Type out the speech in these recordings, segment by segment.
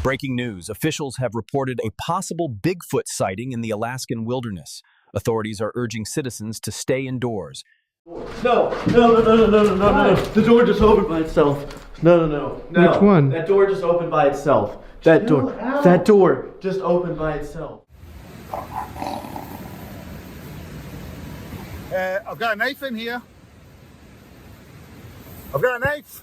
Breaking news. Officials have reported a possible Bigfoot sighting in the Alaskan wilderness. Authorities are urging citizens to stay indoors. No. The door just opened by itself. No. Which one? That door just opened by itself. That door just opened by itself. I've got a knife in here. I've got a knife.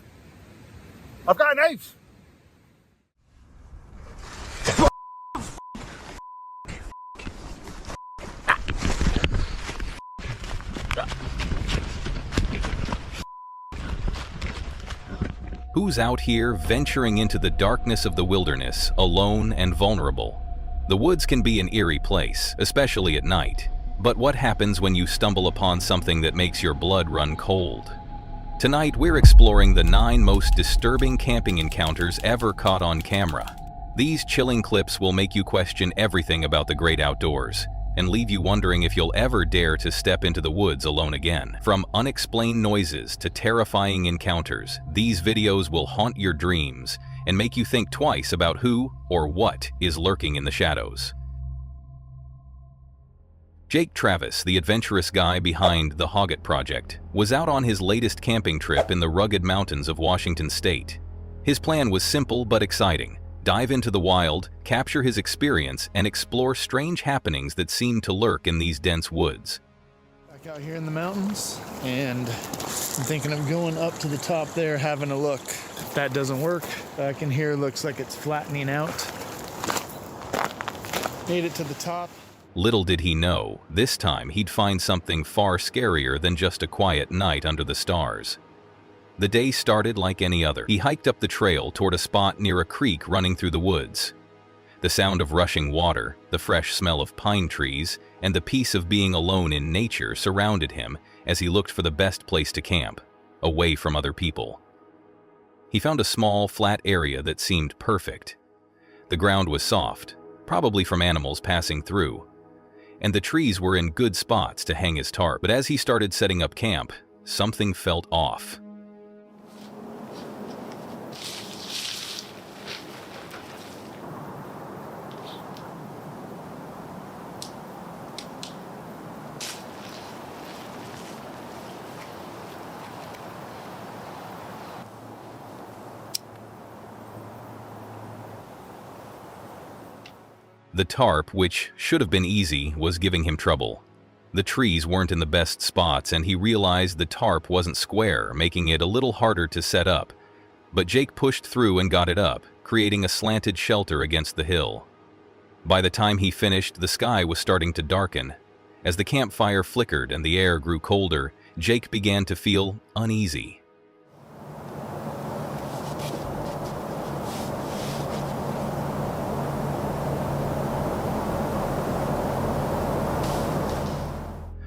Who's out here venturing into the darkness of the wilderness, alone and vulnerable? The woods can be an eerie place, especially at night. But what happens when you stumble upon something that makes your blood run cold? Tonight, we're exploring the 9 most disturbing camping encounters ever caught on camera. These chilling clips will make you question everything about the great outdoors and leave you wondering if you'll ever dare to step into the woods alone again. From unexplained noises to terrifying encounters, these videos will haunt your dreams and make you think twice about who or what is lurking in the shadows. Jake Travis, the adventurous guy behind the Hoggett Project, was out on his latest camping trip in the rugged mountains of Washington State. His plan was simple but exciting. Dive into the wild, capture his experience, and explore strange happenings that seem to lurk in these dense woods. Back out here in the mountains, and I'm thinking of going up to the top there, having a look. If that doesn't work, back in here looks like it's flattening out. Made it to the top. Little did he know, this time he'd find something far scarier than just a quiet night under the stars. The day started like any other. He hiked up the trail toward a spot near a creek running through the woods. The sound of rushing water, the fresh smell of pine trees, and the peace of being alone in nature surrounded him as he looked for the best place to camp, away from other people. He found a small, flat area that seemed perfect. The ground was soft, probably from animals passing through, and the trees were in good spots to hang his tarp. But as he started setting up camp, something felt off. The tarp, which should have been easy, was giving him trouble. The trees weren't in the best spots, and he realized the tarp wasn't square, making it a little harder to set up. But Jake pushed through and got it up, creating a slanted shelter against the hill. By the time he finished, the sky was starting to darken. As the campfire flickered and the air grew colder, Jake began to feel uneasy.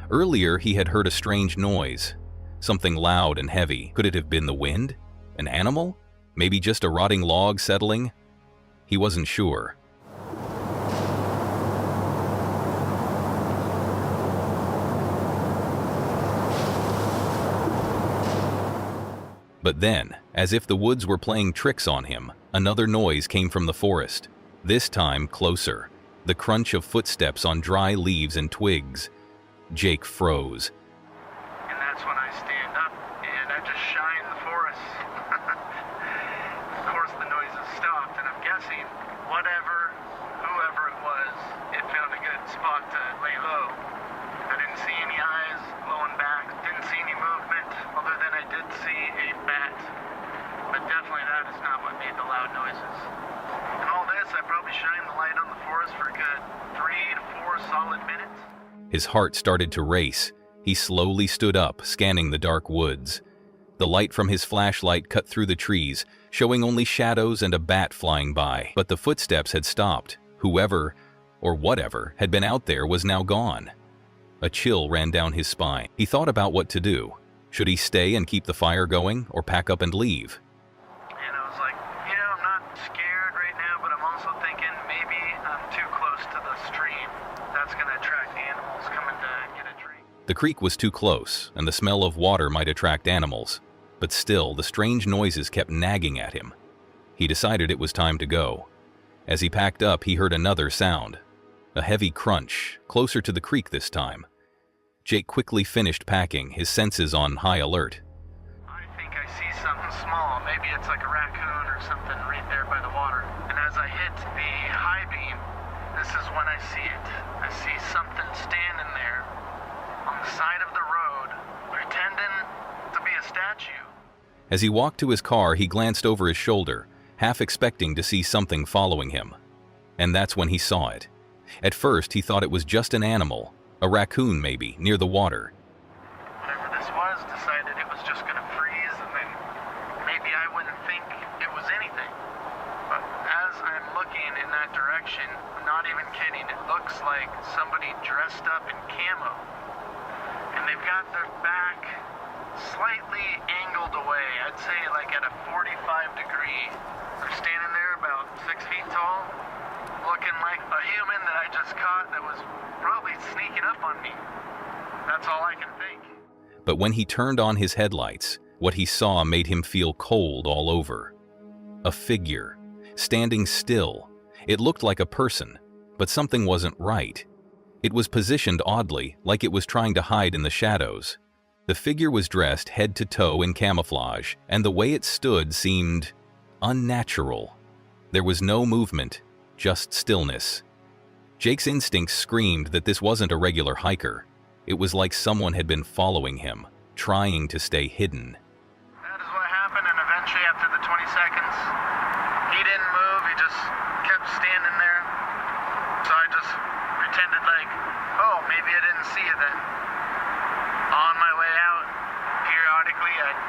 Earlier, he had heard a strange noise, something loud and heavy. Could it have been the wind? An animal? Maybe just a rotting log settling? He wasn't sure. But then, as if the woods were playing tricks on him, another noise came from the forest, this time closer, the crunch of footsteps on dry leaves and twigs. Jake froze. And that's when I stand up and I just shine the forest. Of course the noise has stopped, and I'm guessing whoever it was, it found a good spot to lay low. I didn't see any eyes blowing back, didn't see any movement, other than I did see a bat. But definitely that is not what made the loud noises. And all this, I probably shined the light on the forest for a good 3 to 4 solid minutes. His heart started to race. He slowly stood up, scanning the dark woods. The light from his flashlight cut through the trees, showing only shadows and a bat flying by. But the footsteps had stopped. Whoever, or whatever, had been out there was now gone. A chill ran down his spine. He thought about what to do. Should he stay and keep the fire going, or pack up and leave? And I was like, I'm not scared right now, but I'm also thinking maybe I'm too close to the stream. That's going to attract animals coming to get a drink. The creek was too close, and the smell of water might attract animals. But still, the strange noises kept nagging at him. He decided it was time to go. As he packed up, he heard another sound, a heavy crunch, closer to the creek this time. Jake quickly finished packing, his senses on high alert. I think I see something small. Maybe it's like a raccoon or something right there by the water. And as I hit the high beam, this is when I see it. I see something standing there on the side of the road, pretending to be a statue. As he walked to his car, he glanced over his shoulder, half expecting to see something following him. And that's when he saw it. At first, he thought it was just an animal, a raccoon maybe, near the water. Whatever this was, decided it was just going to freeze, and then maybe I wouldn't think it was anything. But as I'm looking in that direction, I'm not even kidding, it looks like somebody dressed up in camo. And they've got their back slightly angled away, I'd say like at a 45 degree. They're standing there about 6 feet tall, looking like a human that I just caught that was probably sneaking up on me. That's all I can think. But when he turned on his headlights, what he saw made him feel cold all over. A figure, standing still. It looked like a person, but something wasn't right. It was positioned oddly, like it was trying to hide in the shadows. The figure was dressed head to toe in camouflage, and the way it stood seemed unnatural. There was no movement, just stillness. Jake's instincts screamed that this wasn't a regular hiker. It was like someone had been following him, trying to stay hidden. That is what happened, and eventually after the 20 seconds, he didn't move, he just kept standing there. So I just pretended like, oh, maybe I didn't see you then. On my way out, periodically I'd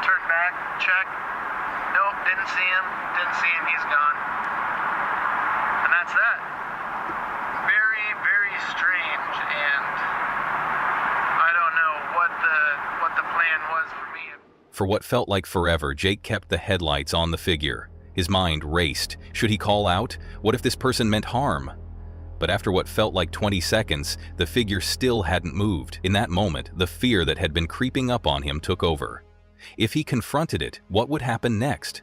turn back, check. Nope, didn't see him, he's gone. And that's that. Very, very strange, and I don't know what the plan was for me. For what felt like forever, Jake kept the headlights on the figure. His mind raced. Should he call out? What if this person meant harm? But after what felt like 20 seconds, the figure still hadn't moved. In that moment, the fear that had been creeping up on him took over. If he confronted it, what would happen next?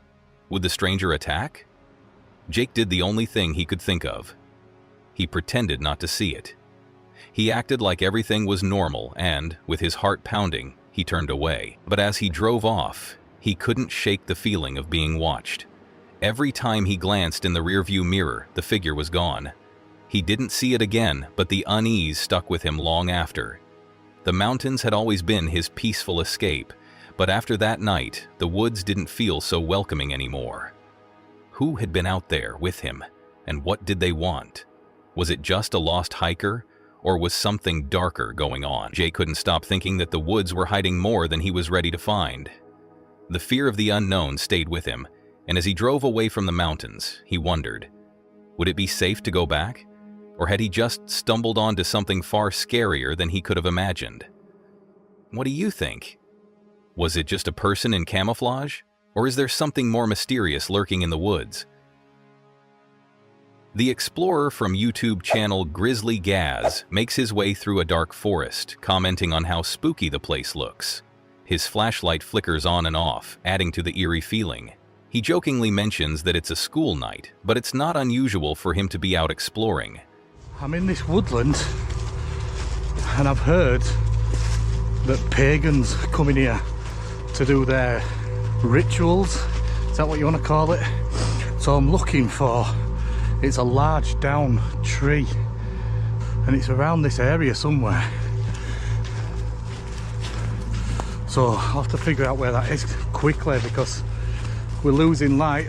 Would the stranger attack? Jake did the only thing he could think of. He pretended not to see it. He acted like everything was normal and, with his heart pounding, he turned away. But as he drove off, he couldn't shake the feeling of being watched. Every time he glanced in the rearview mirror, the figure was gone. He didn't see it again, but the unease stuck with him long after. The mountains had always been his peaceful escape, but after that night, the woods didn't feel so welcoming anymore. Who had been out there with him, and what did they want? Was it just a lost hiker, or was something darker going on? Jay couldn't stop thinking that the woods were hiding more than he was ready to find. The fear of the unknown stayed with him, and as he drove away from the mountains, he wondered, would it be safe to go back? Or had he just stumbled onto something far scarier than he could have imagined? What do you think? Was it just a person in camouflage? Or is there something more mysterious lurking in the woods? The explorer from YouTube channel Grizzly Gaz makes his way through a dark forest, commenting on how spooky the place looks. His flashlight flickers on and off, adding to the eerie feeling. He jokingly mentions that it's a school night, but it's not unusual for him to be out exploring. I'm in this woodland, and I've heard that pagans come in here to do their rituals. Is that what you want to call it? So I'm looking for, it's a large down tree, and it's around this area somewhere. So I'll have to figure out where that is quickly because we're losing light.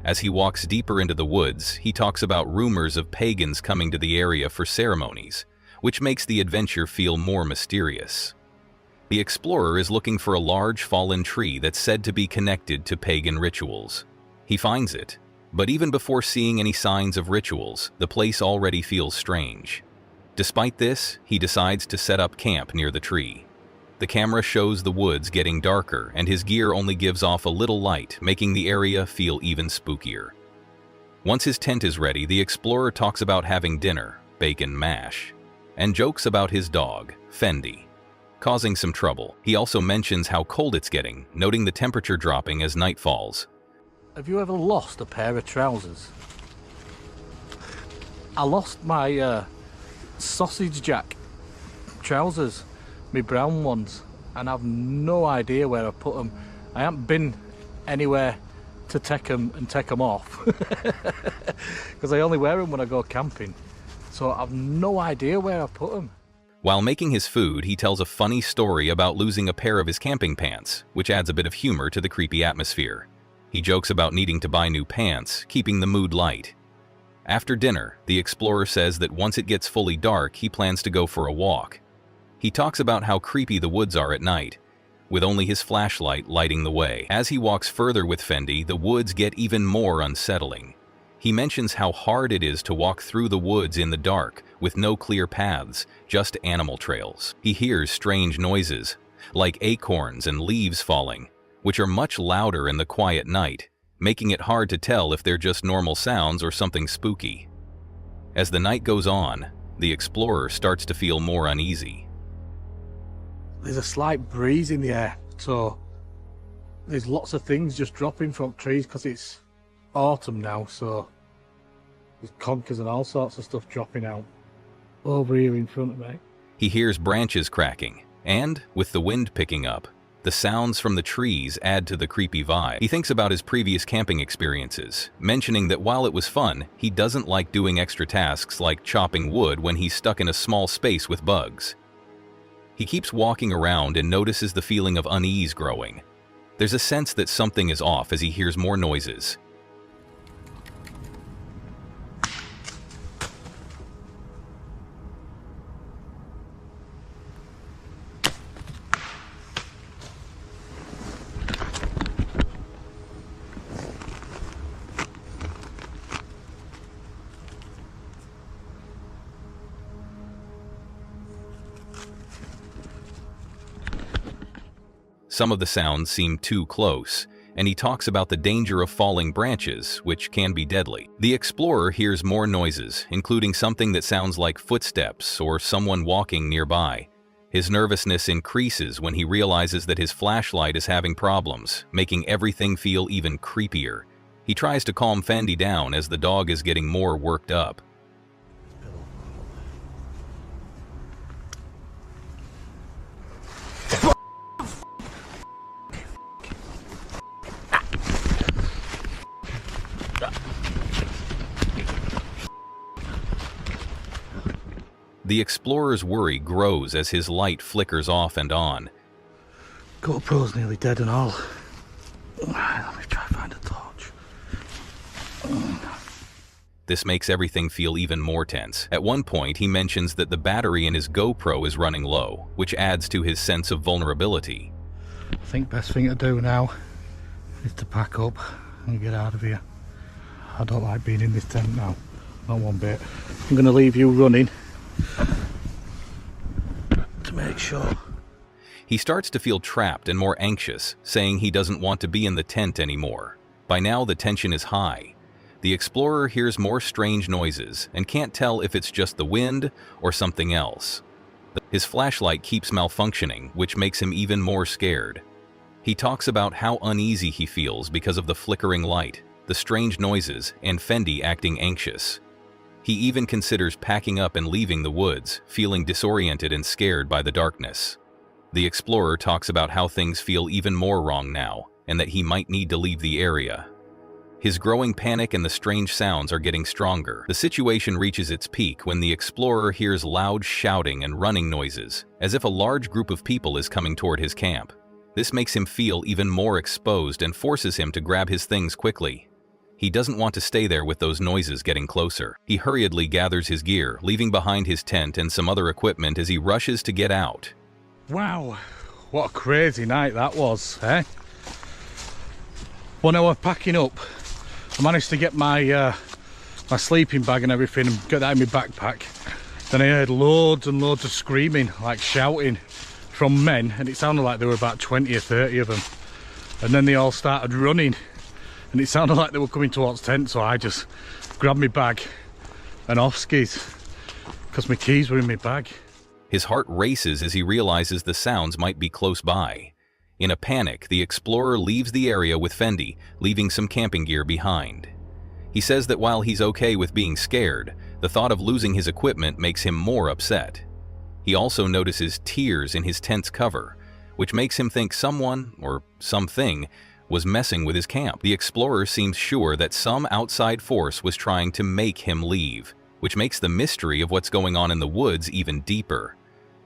As he walks deeper into the woods, he talks about rumors of pagans coming to the area for ceremonies, which makes the adventure feel more mysterious. The explorer is looking for a large fallen tree that's said to be connected to pagan rituals. He finds it, but even before seeing any signs of rituals, the place already feels strange. Despite this, he decides to set up camp near the tree. The camera shows the woods getting darker, and his gear only gives off a little light, making the area feel even spookier. Once his tent is ready, the explorer talks about having dinner, bacon mash, and jokes about his dog, Fendi, causing some trouble. He also mentions how cold it's getting, noting the temperature dropping as night falls. Have you ever lost a pair of trousers? I lost my sausage jack trousers, my brown ones, and I've no idea where I put them. I haven't been anywhere to take them and take them off because I only wear them when I go camping, so I've no idea where I put them. While making his food, he tells a funny story about losing a pair of his camping pants, which adds a bit of humor to the creepy atmosphere. He jokes about needing to buy new pants, keeping the mood light. After dinner, the explorer says that once it gets fully dark, he plans to go for a walk. He talks about how creepy the woods are at night, with only his flashlight lighting the way. As he walks further with Fendi, the woods get even more unsettling. He mentions how hard it is to walk through the woods in the dark, with no clear paths, just animal trails. He hears strange noises, like acorns and leaves falling, which are much louder in the quiet night, making it hard to tell if they're just normal sounds or something spooky. As the night goes on, the explorer starts to feel more uneasy. There's a slight breeze in the air, so there's lots of things just dropping from trees because it's autumn now, so there's conkers and all sorts of stuff dropping out over here in front of me. He hears branches cracking, and, with the wind picking up, the sounds from the trees add to the creepy vibe. He thinks about his previous camping experiences, mentioning that while it was fun, he doesn't like doing extra tasks like chopping wood when he's stuck in a small space with bugs. He keeps walking around and notices the feeling of unease growing. There's a sense that something is off as he hears more noises. Some of the sounds seem too close, and he talks about the danger of falling branches, which can be deadly. The explorer hears more noises, including something that sounds like footsteps or someone walking nearby. His nervousness increases when he realizes that his flashlight is having problems, making everything feel even creepier. He tries to calm Fendi down as the dog is getting more worked up. The explorer's worry grows as his light flickers off and on. GoPro's nearly dead and all. Let me try to find a torch. This makes everything feel even more tense. At one point, he mentions that the battery in his GoPro is running low, which adds to his sense of vulnerability. I think best thing to do now is to pack up and get out of here. I don't like being in this tent now, not one bit. I'm going to leave you running to make sure. He starts to feel trapped and more anxious, saying he doesn't want to be in the tent anymore. By now, the tension is high. The explorer hears more strange noises and can't tell if it's just the wind or something else. His flashlight keeps malfunctioning, which makes him even more scared. He talks about how uneasy he feels because of the flickering light, the strange noises, and Fendi acting anxious. He even considers packing up and leaving the woods, feeling disoriented and scared by the darkness. The explorer talks about how things feel even more wrong now, and that he might need to leave the area. His growing panic and the strange sounds are getting stronger. The situation reaches its peak when the explorer hears loud shouting and running noises, as if a large group of people is coming toward his camp. This makes him feel even more exposed and forces him to grab his things quickly. He doesn't want to stay there with those noises getting closer. He hurriedly gathers his gear, leaving behind his tent and some other equipment as he rushes to get out. Wow, what a crazy night that was, eh? When I was packing up, I managed to get my my sleeping bag and everything and get that in my backpack. Then I heard loads and loads of screaming, like shouting from men, and it sounded like there were about 20 or 30 of them. And then they all started running, and it sounded like they were coming towards tent, so I just grabbed my bag and off skis, because my keys were in my bag. His heart races as he realizes the sounds might be close by. In a panic, the explorer leaves the area with Fendi, leaving some camping gear behind. He says that while he's okay with being scared, the thought of losing his equipment makes him more upset. He also notices tears in his tent's cover, which makes him think someone, or something, was messing with his camp. The explorer seems sure that some outside force was trying to make him leave, which makes the mystery of what's going on in the woods even deeper.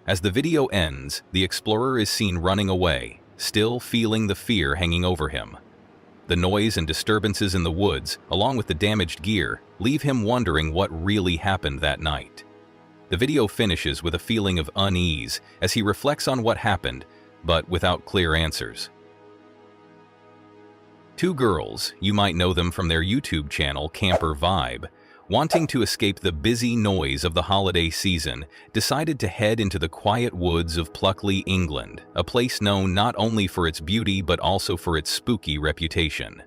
As the video ends, the explorer is seen running away, still feeling the fear hanging over him. The noise and disturbances in the woods, along with the damaged gear, leave him wondering what really happened that night. The video finishes with a feeling of unease as he reflects on what happened, but without clear answers. Two girls, you might know them from their YouTube channel Camper Vibe, wanting to escape the busy noise of the holiday season, decided to head into the quiet woods of Pluckley, England, a place known not only for its beauty but also for its spooky reputation.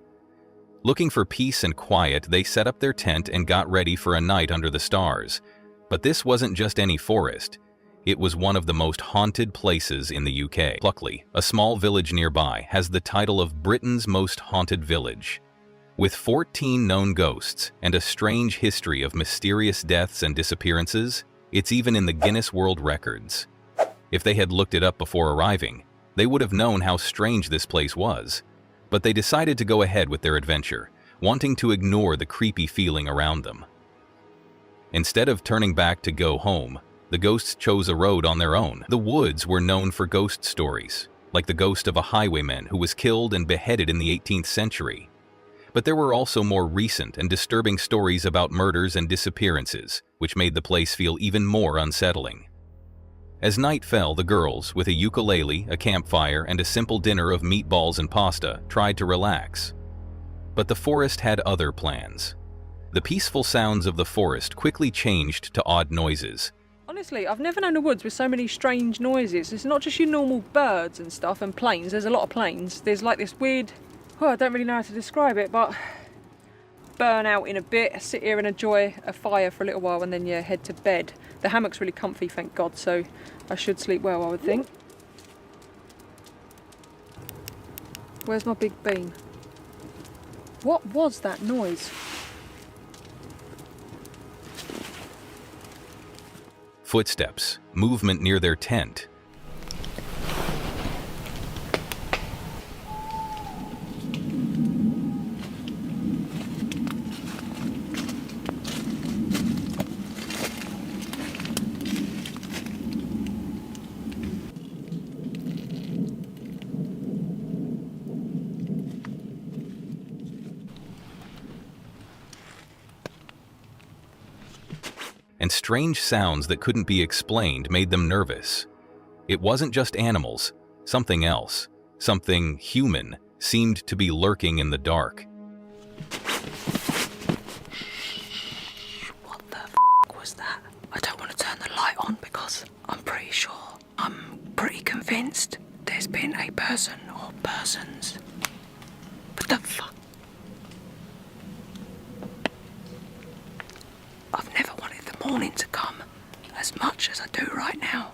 Looking for peace and quiet, they set up their tent and got ready for a night under the stars. But this wasn't just any forest. It was one of the most haunted places in the UK. Pluckley, a small village nearby, has the title of Britain's most haunted village. With 14 known ghosts and a strange history of mysterious deaths and disappearances, it's even in the Guinness World Records. If they had looked it up before arriving, they would have known how strange this place was. But they decided to go ahead with their adventure, wanting to ignore the creepy feeling around them. Instead of turning back to go home, the ghosts chose a road on their own. The woods were known for ghost stories, like the ghost of a highwayman who was killed and beheaded in the 18th century. But there were also more recent and disturbing stories about murders and disappearances, which made the place feel even more unsettling. As night fell, the girls, with a ukulele, a campfire, and a simple dinner of meatballs and pasta, tried to relax. But the forest had other plans. The peaceful sounds of the forest quickly changed to odd noises. Honestly, I've never known a woods with so many strange noises. It's not just your normal birds and stuff and planes. There's a lot of planes. There's like this weird... I don't really know how to describe it, but burn out in a bit, sit here and enjoy a fire for a little while and then head to bed. The hammock's really comfy, thank God, so I should sleep well, I would think. Where's my big bean? What was that noise? Footsteps, movement near their tent. And strange sounds that couldn't be explained made them nervous. It wasn't just animals, something else, something human, seemed to be lurking in the dark. What the f*** was that? I don't want to turn the light on because I'm pretty convinced there's been a person or persons. What the fuck? I've never wanted the morning to come as much as I do right now.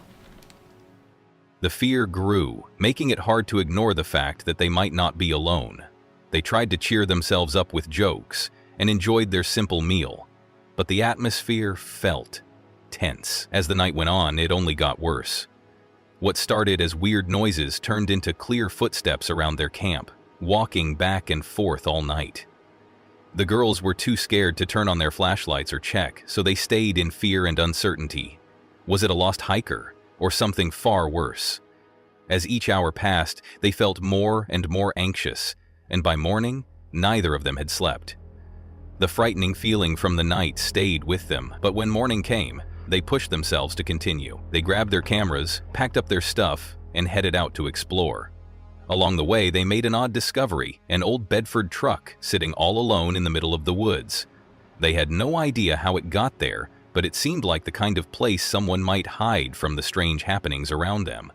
The fear grew, making it hard to ignore the fact that they might not be alone. They tried to cheer themselves up with jokes and enjoyed their simple meal, but the atmosphere felt tense. As the night went on, it only got worse. What started as weird noises turned into clear footsteps around their camp, walking back and forth all night. The girls were too scared to turn on their flashlights or check, so they stayed in fear and uncertainty. Was it a lost hiker, or something far worse? As each hour passed, they felt more and more anxious, and by morning, neither of them had slept. The frightening feeling from the night stayed with them, but when morning came, they pushed themselves to continue. They grabbed their cameras, packed up their stuff, and headed out to explore. Along the way, they made an odd discovery, an old Bedford truck sitting all alone in the middle of the woods. They had no idea how it got there, but it seemed like the kind of place someone might hide from the strange happenings around them.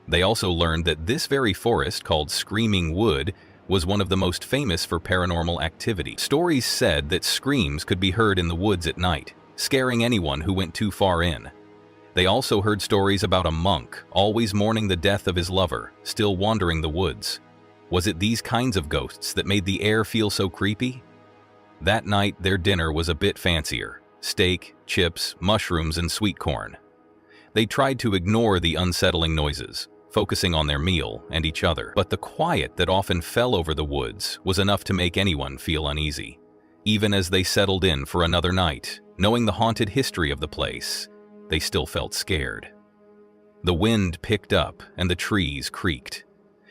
They also learned that this very forest, called Screaming Wood, was one of the most famous for paranormal activity. Stories said that screams could be heard in the woods at night, scaring anyone who went too far in. They also heard stories about a monk, always mourning the death of his lover, still wandering the woods. Was it these kinds of ghosts that made the air feel so creepy? That night, their dinner was a bit fancier: steak, chips, mushrooms, and sweet corn. They tried to ignore the unsettling noises, focusing on their meal and each other, but the quiet that often fell over the woods was enough to make anyone feel uneasy. Even as they settled in for another night, knowing the haunted history of the place, they still felt scared. The wind picked up and the trees creaked.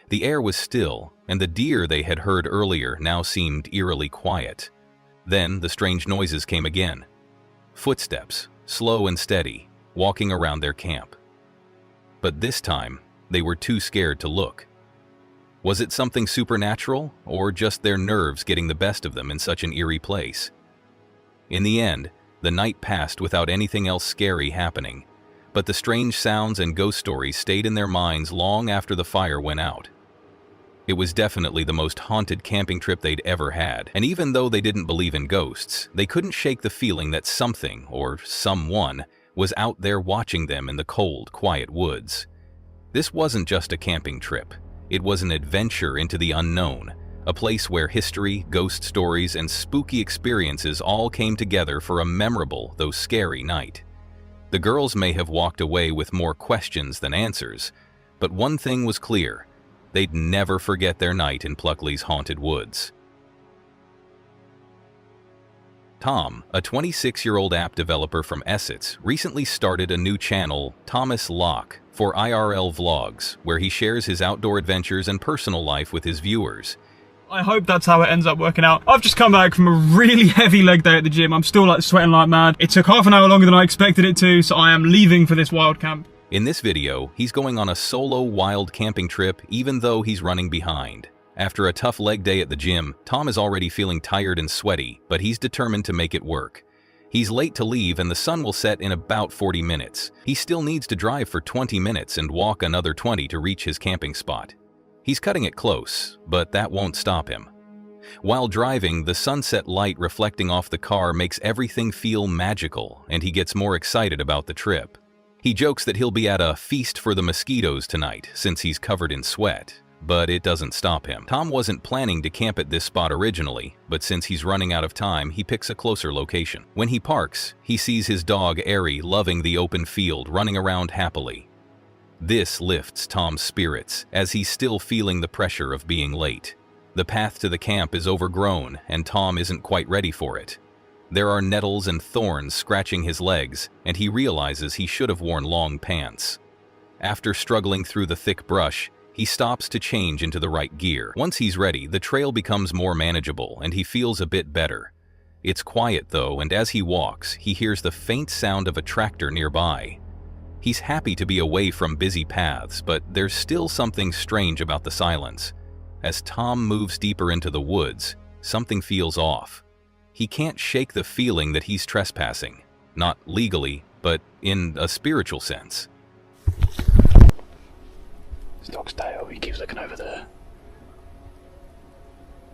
The air was still, and the deer they had heard earlier now seemed eerily quiet. Then the strange noises came again. Footsteps, slow and steady, walking around their camp. But this time, they were too scared to look. Was it something supernatural, or just their nerves getting the best of them in such an eerie place? In the end, the night passed without anything else scary happening, but the strange sounds and ghost stories stayed in their minds long after the fire went out. It was definitely the most haunted camping trip they'd ever had, and even though they didn't believe in ghosts, they couldn't shake the feeling that something, or someone, was out there watching them in the cold, quiet woods. This wasn't just a camping trip. It was an adventure into the unknown, a place where history, ghost stories, and spooky experiences all came together for a memorable, though scary, night. The girls may have walked away with more questions than answers, but one thing was clear: they'd never forget their night in Pluckley's haunted woods. Tom, a 26-year-old app developer from Essex, recently started a new channel, Thomas Locke, for IRL vlogs, where he shares his outdoor adventures and personal life with his viewers. I hope that's how it ends up working out. I've just come back from a really heavy leg day at the gym. I'm still like sweating like mad. It took half an hour longer than I expected it to, so I am leaving for this wild camp. In this video, he's going on a solo wild camping trip even though he's running behind. After a tough leg day at the gym, Tom is already feeling tired and sweaty, but he's determined to make it work. He's late to leave and the sun will set in about 40 minutes. He still needs to drive for 20 minutes and walk another 20 to reach his camping spot. He's cutting it close, but that won't stop him. While driving, the sunset light reflecting off the car makes everything feel magical, and he gets more excited about the trip. He jokes that he'll be at a feast for the mosquitoes tonight since he's covered in sweat, but it doesn't stop him. Tom wasn't planning to camp at this spot originally, but since he's running out of time, he picks a closer location. When he parks, he sees his dog Aerie loving the open field, running around happily. This lifts Tom's spirits, as he's still feeling the pressure of being late. The path to the camp is overgrown, and Tom isn't quite ready for it. There are nettles and thorns scratching his legs, and he realizes he should have worn long pants. After struggling through the thick brush, he stops to change into the right gear. Once he's ready, the trail becomes more manageable, and he feels a bit better. It's quiet though, and as he walks, he hears the faint sound of a tractor nearby. He's happy to be away from busy paths, but there's still something strange about the silence. As Tom moves deeper into the woods, something feels off. He can't shake the feeling that he's trespassing, not legally, but in a spiritual sense. His dog's tail, he keeps looking over there.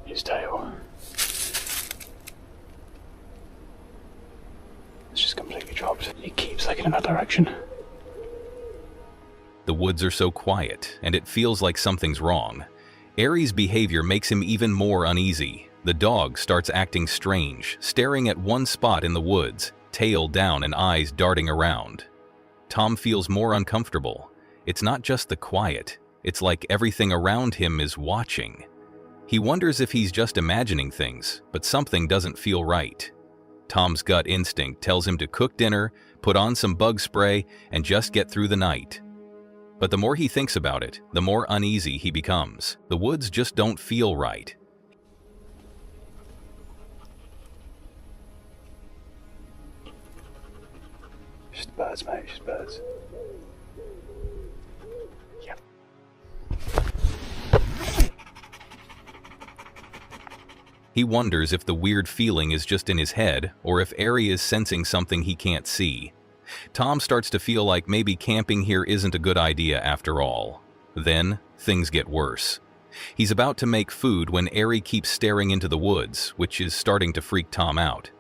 His tail. It's just completely dropped. He keeps looking in that direction. The woods are so quiet, and it feels like something's wrong. Aerie's behavior makes him even more uneasy. The dog starts acting strange, staring at one spot in the woods, tail down and eyes darting around. Tom feels more uncomfortable. It's not just the quiet, it's like everything around him is watching. He wonders if he's just imagining things, but something doesn't feel right. Tom's gut instinct tells him to cook dinner, put on some bug spray, and just get through the night. But the more he thinks about it, the more uneasy he becomes. The woods just don't feel right. Just birds, mate, just birds. Yep. He wonders if the weird feeling is just in his head, or if Aerie is sensing something he can't see. Tom starts to feel like maybe camping here isn't a good idea after all. Then, things get worse. He's about to make food when Aerie keeps staring into the woods, which is starting to freak Tom out.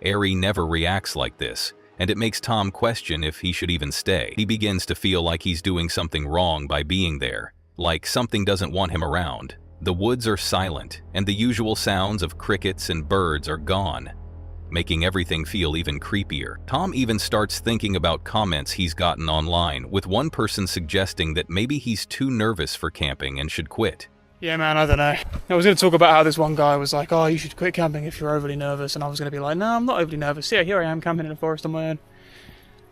Aerie never reacts like this, and it makes Tom question if he should even stay. He begins to feel like he's doing something wrong by being there, like something doesn't want him around. The woods are silent, and the usual sounds of crickets and birds are gone, making everything feel even creepier. Tom even starts thinking about comments he's gotten online, with one person suggesting that maybe he's too nervous for camping and should quit. Yeah, man, I don't know. I was going to talk about how this one guy was like, oh, you should quit camping if you're overly nervous, and I was going to be like, no, I'm not overly nervous. Yeah, here I am camping in a forest on my own.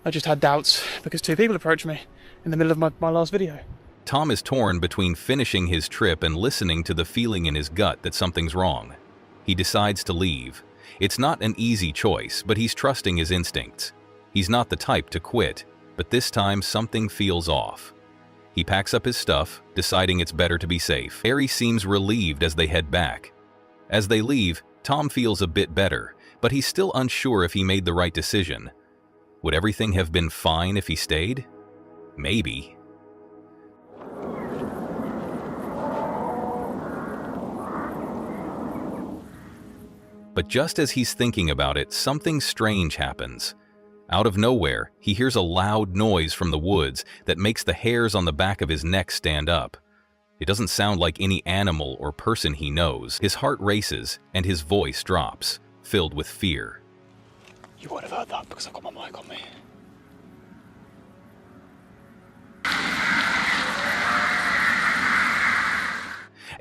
I just had doubts because 2 people approached me in the middle of my last video. Tom is torn between finishing his trip and listening to the feeling in his gut that something's wrong. He decides to leave. It's not an easy choice, but he's trusting his instincts. He's not the type to quit, but this time something feels off. He packs up his stuff, deciding it's better to be safe. Harry seems relieved as they head back. As they leave, Tom feels a bit better, but he's still unsure if he made the right decision. Would everything have been fine if he stayed? Maybe. But just as he's thinking about it, something strange happens. Out of nowhere, he hears a loud noise from the woods that makes the hairs on the back of his neck stand up. It doesn't sound like any animal or person he knows. His heart races and his voice drops, filled with fear. You won't have heard that because I've got my mic on me.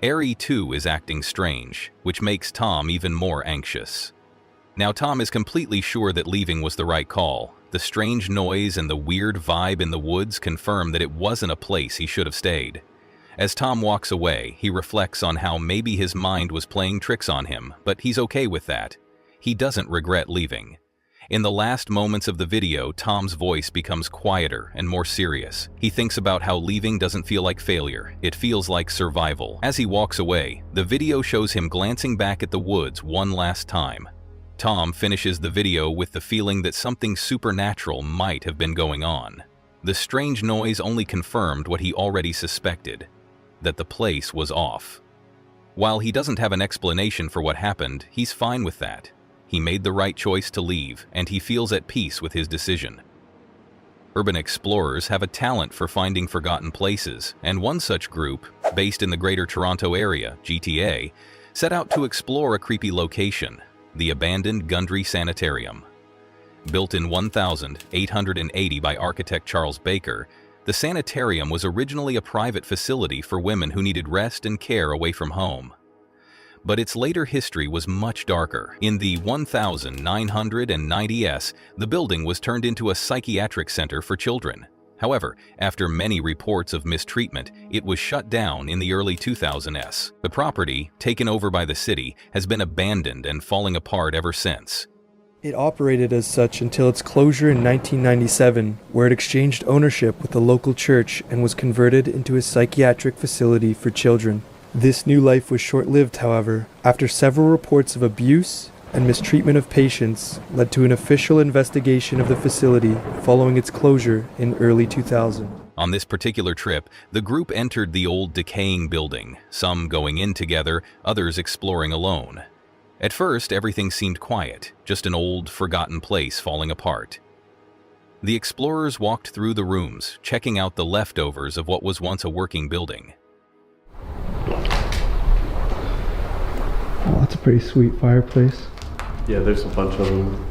Harry too is acting strange, which makes Tom even more anxious. Now Tom is completely sure that leaving was the right call. The strange noise and the weird vibe in the woods confirm that it wasn't a place he should have stayed. As Tom walks away, he reflects on how maybe his mind was playing tricks on him, but he's okay with that. He doesn't regret leaving. In the last moments of the video, Tom's voice becomes quieter and more serious. He thinks about how leaving doesn't feel like failure, it feels like survival. As he walks away, the video shows him glancing back at the woods one last time. Tom finishes the video with the feeling that something supernatural might have been going on. The strange noise only confirmed what he already suspected, that the place was off. While he doesn't have an explanation for what happened, he's fine with that. He made the right choice to leave, and he feels at peace with his decision. Urban explorers have a talent for finding forgotten places, and one such group, based in the Greater Toronto Area, GTA, set out to explore a creepy location, the abandoned Gundry Sanitarium. Built in 1880 by architect Charles Baker, the sanitarium was originally a private facility for women who needed rest and care away from home. But its later history was much darker. In the 1990s, the building was turned into a psychiatric center for children. However, after many reports of mistreatment, it was shut down in the early 2000s. The property, taken over by the city, has been abandoned and falling apart ever since. It operated as such until its closure in 1997, where it exchanged ownership with the local church and was converted into a psychiatric facility for children. This new life was short-lived, however, after several reports of abuse and mistreatment of patients led to an official investigation of the facility following its closure in early 2000. On this particular trip, the group entered the old decaying building, some going in together, others exploring alone. At first, everything seemed quiet, just an old, forgotten place falling apart. The explorers walked through the rooms, checking out the leftovers of what was once a working building. Oh, that's a pretty sweet fireplace. Yeah, there's a bunch of them.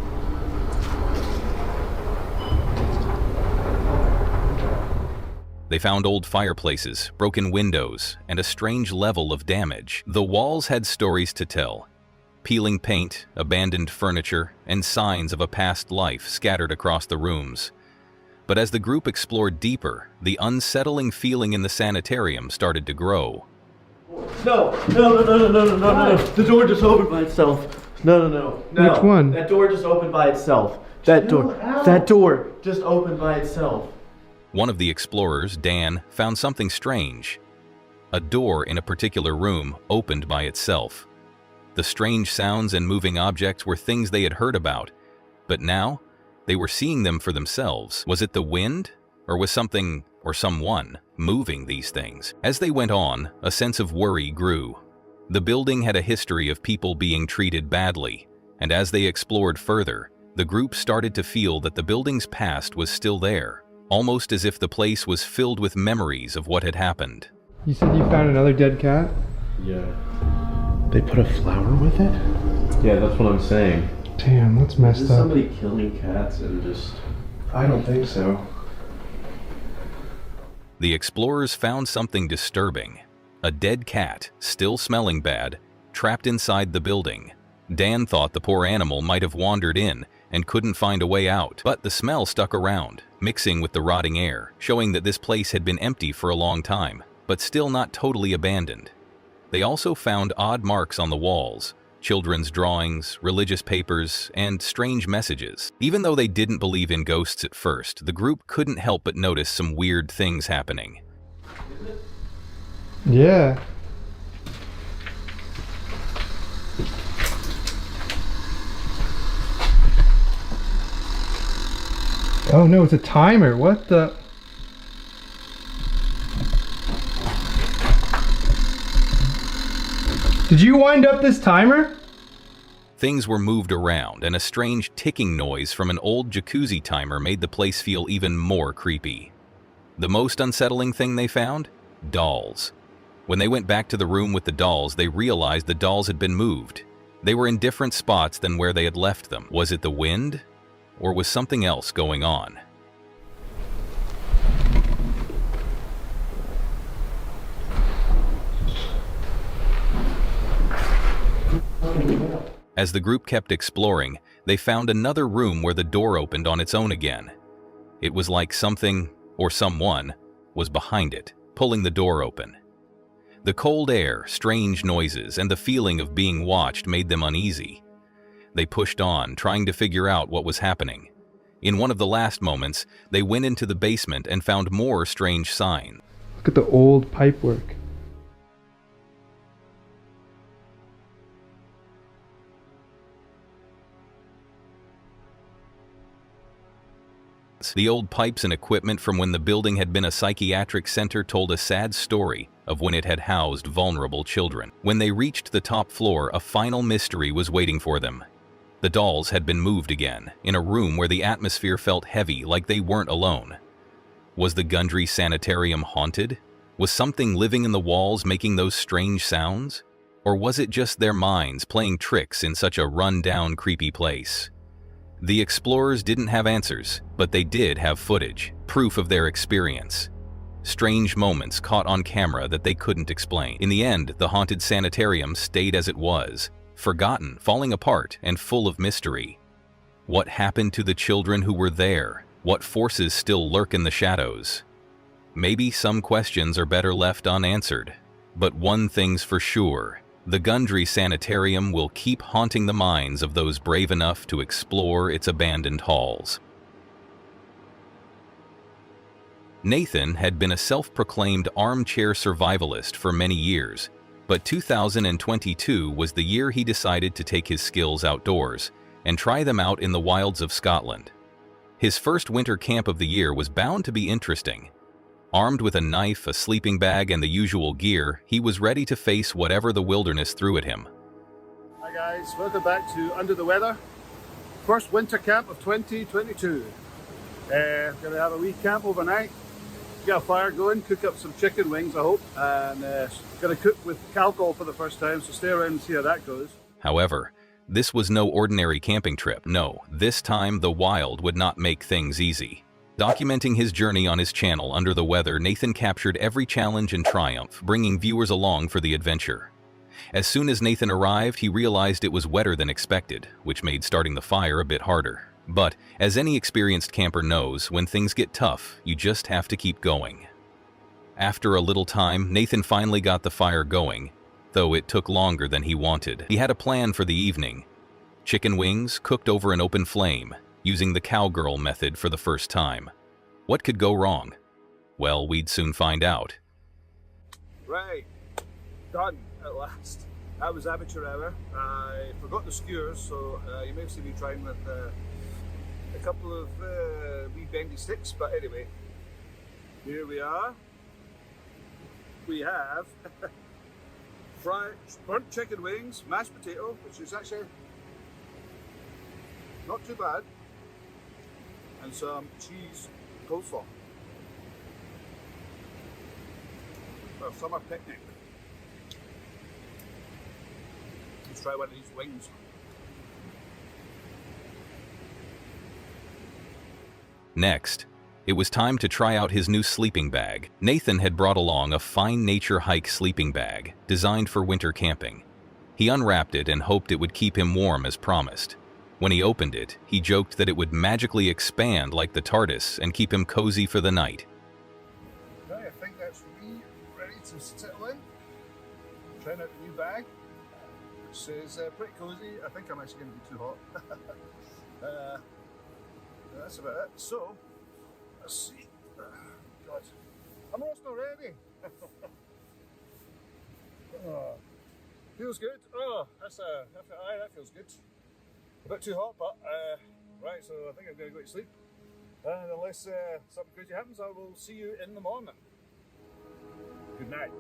They found old fireplaces, broken windows, and a strange level of damage. The walls had stories to tell. Peeling paint, abandoned furniture, and signs of a past life scattered across the rooms. But as the group explored deeper, the unsettling feeling in the sanitarium started to grow. No. The door just opened by itself. No. Which one? That door just opened by itself. That door just opened by itself. One of the explorers, Dan, found something strange. A door in a particular room opened by itself. The strange sounds and moving objects were things they had heard about, but now they were seeing them for themselves. Was it the wind, or was something or someone moving these things? As they went on, a sense of worry grew. The building had a history of people being treated badly, and as they explored further, the group started to feel that the building's past was still there, almost as if the place was filled with memories of what had happened. You said you found another dead cat? Yeah. They put a flower with it? Yeah, that's what I'm saying. Damn, that's messed Is up. somebody killing cats and just... I don't think so. The explorers found something disturbing. A dead cat, still smelling bad, trapped inside the building. Dan thought the poor animal might have wandered in and couldn't find a way out, but the smell stuck around, mixing with the rotting air, showing that this place had been empty for a long time, but still not totally abandoned. They also found odd marks on the walls, children's drawings, religious papers, and strange messages. Even though they didn't believe in ghosts at first, the group couldn't help but notice some weird things happening. Yeah. Oh no, it's a timer. What the? Did you wind up this timer? Things were moved around, and a strange ticking noise from an old jacuzzi timer made the place feel even more creepy. The most unsettling thing they found? Dolls. When they went back to the room with the dolls, they realized the dolls had been moved. They were in different spots than where they had left them. Was it the wind? Or was something else going on? As the group kept exploring, they found another room where the door opened on its own again. It was like something, or someone, was behind it, pulling the door open. The cold air, strange noises, and the feeling of being watched made them uneasy. They pushed on, trying to figure out what was happening. In one of the last moments, they went into the basement and found more strange signs. Look at the old pipework. The old pipes and equipment from when the building had been a psychiatric center told a sad story of when it had housed vulnerable children. When they reached the top floor, a final mystery was waiting for them. The dolls had been moved again, in a room where the atmosphere felt heavy, like they weren't alone. Was the Gundry Sanitarium haunted? Was something living in the walls making those strange sounds? Or was it just their minds playing tricks in such a run-down, creepy place? The explorers didn't have answers, but they did have footage, proof of their experience. Strange moments caught on camera that they couldn't explain. In the end, the haunted sanitarium stayed as it was, forgotten, falling apart, and full of mystery. What happened to the children who were there? What forces still lurk in the shadows? Maybe some questions are better left unanswered. But one thing's for sure, the Gundry Sanitarium will keep haunting the minds of those brave enough to explore its abandoned halls. Nathan had been a self-proclaimed armchair survivalist for many years, but 2022 was the year he decided to take his skills outdoors and try them out in the wilds of Scotland. His first winter camp of the year was bound to be interesting. Armed with a knife, a sleeping bag, and the usual gear, he was ready to face whatever the wilderness threw at him. Hi guys, welcome back to Under the Weather. First winter camp of 2022. Gonna have a wee camp overnight. Get a fire going, cook up some chicken wings I hope, and gonna cook with alcohol for the first time, so stay around and see how that goes. However, this was no ordinary camping trip. No, this time the wild would not make things easy. Documenting his journey on his channel Under the Weather, Nathan captured every challenge and triumph, bringing viewers along for the adventure. As soon as Nathan arrived, he realized it was wetter than expected, which made starting the fire a bit harder. But, as any experienced camper knows, when things get tough, you just have to keep going. After a little time, Nathan finally got the fire going, though it took longer than he wanted. He had a plan for the evening. Chicken wings cooked over an open flame, using the cowgirl method for the first time. What could go wrong? Well, we'd soon find out. Right, done at last. That was amateur hour. I forgot the skewers, so you may have seen me trying with a couple of wee bendy sticks, but anyway, here we are. We have fried burnt chicken wings, mashed potato, which is actually not too bad, and some cheese coleslaw. A summer picnic. Let's try one of these wings. Next, it was time to try out his new sleeping bag. Nathan had brought along a fine nature hike sleeping bag designed for winter camping. He unwrapped it and hoped it would keep him warm as promised. When he opened it, he joked that it would magically expand like the TARDIS and keep him cozy for the night. Right, I think that's me ready to settle in. Trying out the new bag, which is pretty cozy. I think I'm actually going to be too hot. That's about it. So, let's see. God, I'm almost not ready. Oh, feels good. Oh, that feels good. A bit too hot, but right. So I think I'm going to go to sleep. And unless something crazy happens, I will see you in the morning. Good night.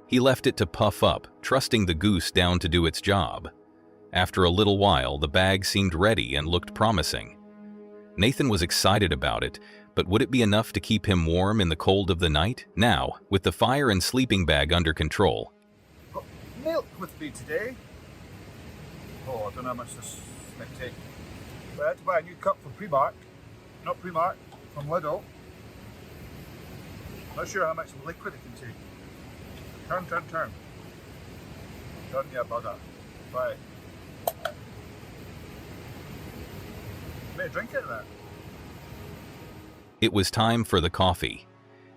He left it to puff up, trusting the goose down to do its job. After a little while, the bag seemed ready and looked promising. Nathan was excited about it, but would it be enough to keep him warm in the cold of the night? Now, with the fire and sleeping bag under control. Got milk with me today. Oh, I don't know how much this might take. But I had to buy a new cup from Primark. Not Primark, from Lidl. Not sure how much liquid it can take. Turn. Turn, yeah, bugger. Right. May I drink it then? It was time for the coffee.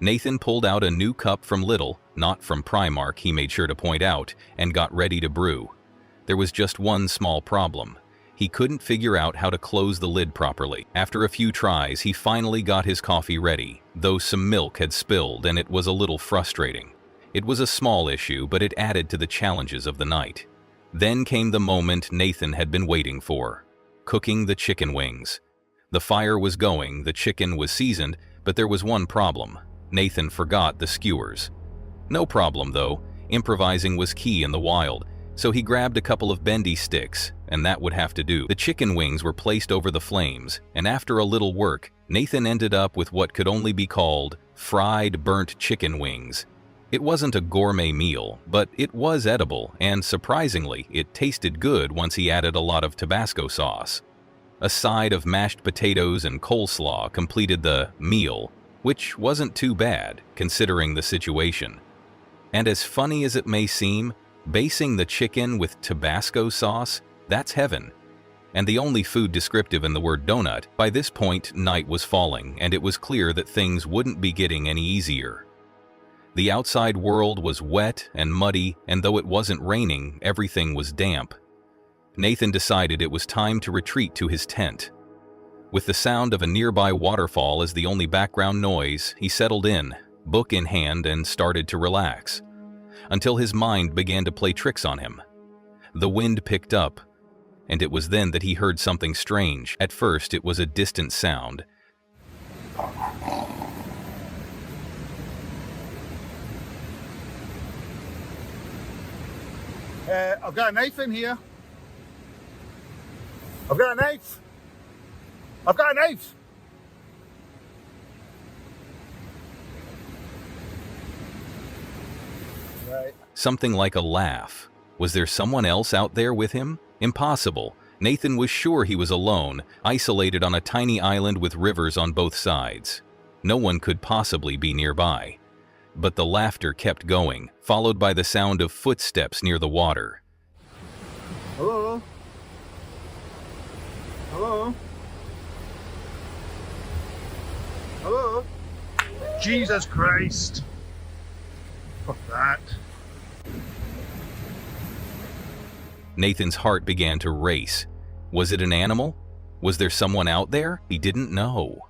Nathan pulled out a new cup from Lidl, not from Primark, he made sure to point out, and got ready to brew. There was just one small problem. He couldn't figure out how to close the lid properly. After a few tries, he finally got his coffee ready, though some milk had spilled and it was a little frustrating. It was a small issue, but it added to the challenges of the night. Then came the moment Nathan had been waiting for. Cooking the chicken wings. The fire was going, the chicken was seasoned, but there was one problem. Nathan forgot the skewers. No problem though, improvising was key in the wild, so he grabbed a couple of bendy sticks, and that would have to do. The chicken wings were placed over the flames, and after a little work, Nathan ended up with what could only be called fried burnt chicken wings. It wasn't a gourmet meal, but it was edible, and surprisingly, it tasted good once he added a lot of Tabasco sauce. A side of mashed potatoes and coleslaw completed the meal, which wasn't too bad, considering the situation. And as funny as it may seem, basing the chicken with Tabasco sauce, that's heaven. And the only food descriptive in the word donut. By this point, night was falling, and it was clear that things wouldn't be getting any easier. The outside world was wet and muddy, and though it wasn't raining, everything was damp. Nathan decided it was time to retreat to his tent. With the sound of a nearby waterfall as the only background noise, he settled in, book in hand, and started to relax. Until his mind began to play tricks on him. The wind picked up, and it was then that he heard something strange. At first, it was a distant sound. I've got a knife in here. I've got a knife. I've got a knife. Right. Something like a laugh. Was there someone else out there with him? Impossible. Nathan was sure he was alone, isolated on a tiny island with rivers on both sides. No one could possibly be nearby. But the laughter kept going, followed by the sound of footsteps near the water. Hello? Hello? Hello? Jesus Christ! Fuck that. Nathan's heart began to race. Was it an animal? Was there someone out there? He didn't know.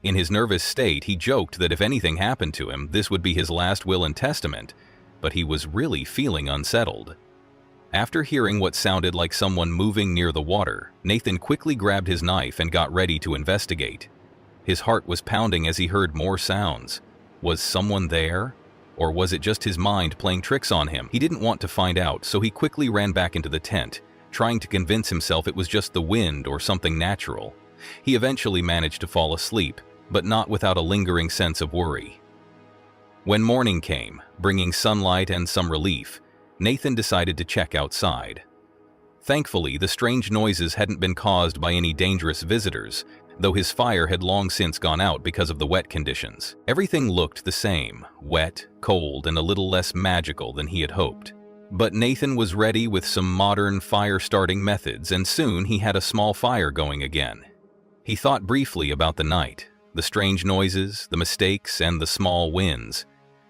In his nervous state, he joked that if anything happened to him, this would be his last will and testament, but he was really feeling unsettled. After hearing what sounded like someone moving near the water, Nathan quickly grabbed his knife and got ready to investigate. His heart was pounding as he heard more sounds. Was someone there? Or was it just his mind playing tricks on him? He didn't want to find out, so he quickly ran back into the tent, trying to convince himself it was just the wind or something natural. He eventually managed to fall asleep, but not without a lingering sense of worry. When morning came, bringing sunlight and some relief, Nathan decided to check outside. Thankfully, the strange noises hadn't been caused by any dangerous visitors, though his fire had long since gone out because of the wet conditions. Everything looked the same, wet, cold, and a little less magical than he had hoped. But Nathan was ready with some modern fire-starting methods, and soon he had a small fire going again. He thought briefly about the night, the strange noises, the mistakes, and the small wins.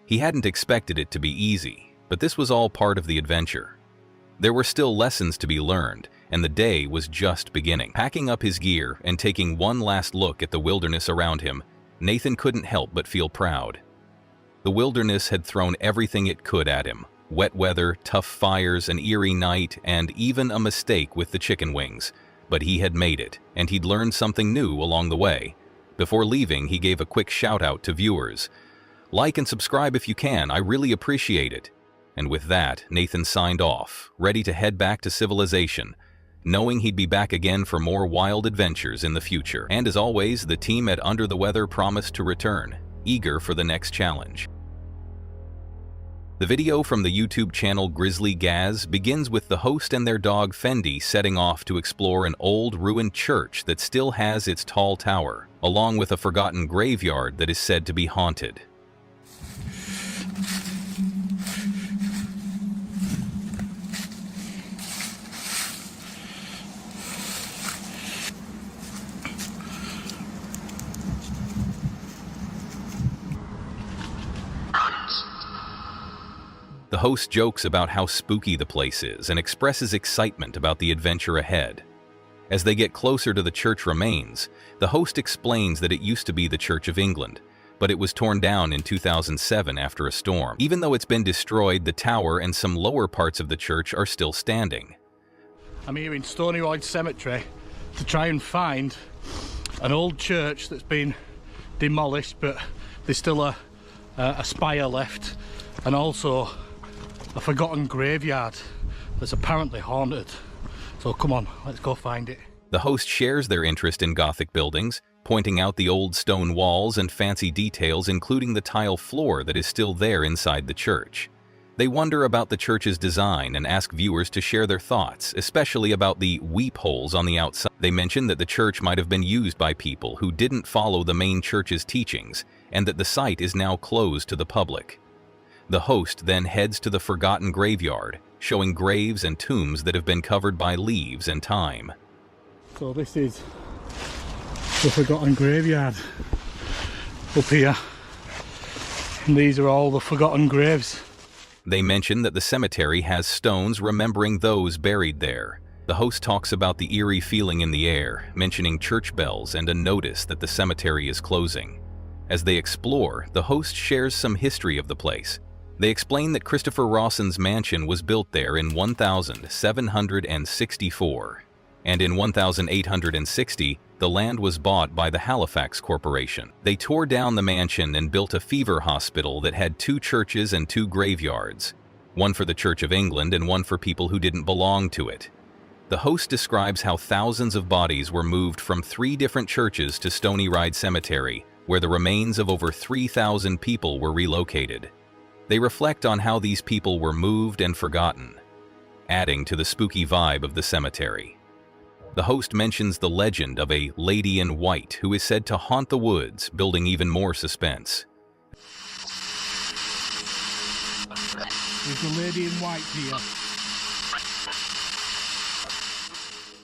He hadn't expected it to be easy, but this was all part of the adventure. There were still lessons to be learned, and the day was just beginning. Packing up his gear and taking one last look at the wilderness around him, Nathan couldn't help but feel proud. The wilderness had thrown everything it could at him: wet weather, tough fires, an eerie night, and even a mistake with the chicken wings. But he had made it, and he'd learned something new along the way. Before leaving, he gave a quick shout-out to viewers. "Like and subscribe if you can, I really appreciate it." And with that, Nathan signed off, ready to head back to civilization, knowing he'd be back again for more wild adventures in the future. And as always, the team at Under the Weather promised to return, eager for the next challenge. The video from the YouTube channel Grizzly Gaz begins with the host and their dog Fendi setting off to explore an old ruined church that still has its tall tower, along with a forgotten graveyard that is said to be haunted. The host jokes about how spooky the place is and expresses excitement about the adventure ahead. As they get closer to the church remains, the host explains that it used to be the Church of England, but it was torn down in 2007 after a storm. Even though it's been destroyed, the tower and some lower parts of the church are still standing. I'm here in Stony Royd Cemetery to try and find an old church that's been demolished, but there's still a spire left, and also a forgotten graveyard that's apparently haunted. So come on, let's go find it. The host shares their interest in Gothic buildings, pointing out the old stone walls and fancy details, including the tile floor that is still there inside the church. They wonder about the church's design and ask viewers to share their thoughts, especially about the weep holes on the outside. They mention that the church might have been used by people who didn't follow the main church's teachings, and that the site is now closed to the public. The host then heads to the forgotten graveyard, showing graves and tombs that have been covered by leaves and time. So this is the forgotten graveyard up here, and these are all the forgotten graves. They mention that the cemetery has stones remembering those buried there. The host talks about the eerie feeling in the air, mentioning church bells and a notice that the cemetery is closing. As they explore, the host shares some history of the place. They explain that Christopher Rawson's mansion was built there in 1764, and in 1860, the land was bought by the Halifax Corporation. They tore down the mansion and built a fever hospital that had 2 churches and 2 graveyards, one for the Church of England and one for people who didn't belong to it. The host describes how thousands of bodies were moved from 3 different churches to Stony Royd Cemetery, where the remains of over 3,000 people were relocated. They reflect on how these people were moved and forgotten, adding to the spooky vibe of the cemetery. The host mentions the legend of a lady in white who is said to haunt the woods, building even more suspense. There's a lady in white here.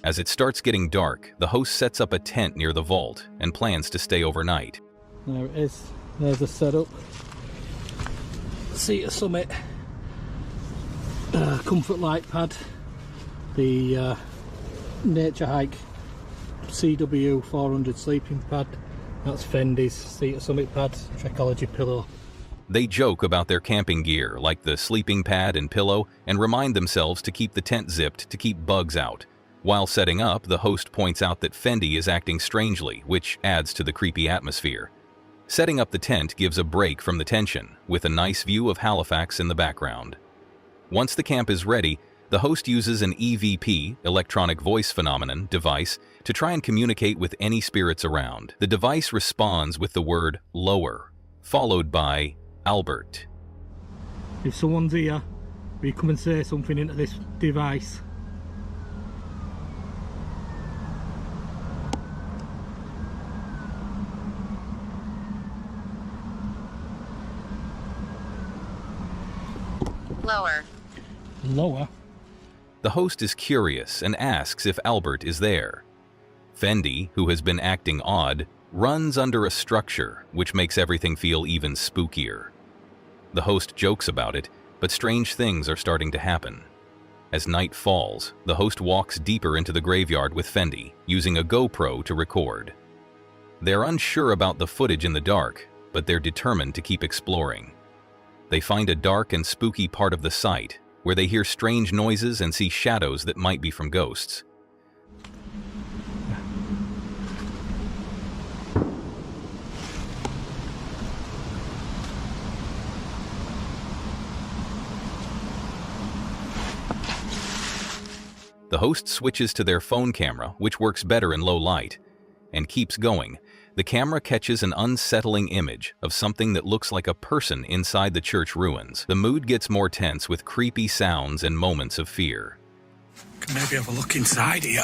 As it starts getting dark, the host sets up a tent near the vault and plans to stay overnight. There it is. There's a setup. Seat summit, comfort light pad, the Nature Hike CW 400 sleeping pad, that's Fendi's Seat summit pad, Trekology pillow. They joke about their camping gear, like the sleeping pad and pillow, and remind themselves to keep the tent zipped to keep bugs out. While setting up, the host points out that Fendi is acting strangely, which adds to the creepy atmosphere. Setting up the tent gives a break from the tension, with a nice view of Halifax in the background. Once the camp is ready, the host uses an EVP, electronic voice phenomenon, device to try and communicate with any spirits around. The device responds with the word lower, followed by Albert. If someone's here, Will you come and say something into this device? Lower. Lower? The host is curious and asks if Albert is there. Fendi, who has been acting odd, runs under a structure, which makes everything feel even spookier. The host jokes about it, but strange things are starting to happen. As night falls, the host walks deeper into the graveyard with Fendi, using a GoPro to record. They're unsure about the footage in the dark, but they're determined to keep exploring. They find a dark and spooky part of the site, where they hear strange noises and see shadows that might be from ghosts. The host switches to their phone camera, which works better in low light, and keeps going. The camera catches an unsettling image of something that looks like a person inside the church ruins. The mood gets more tense with creepy sounds and moments of fear. Can maybe have a look inside here.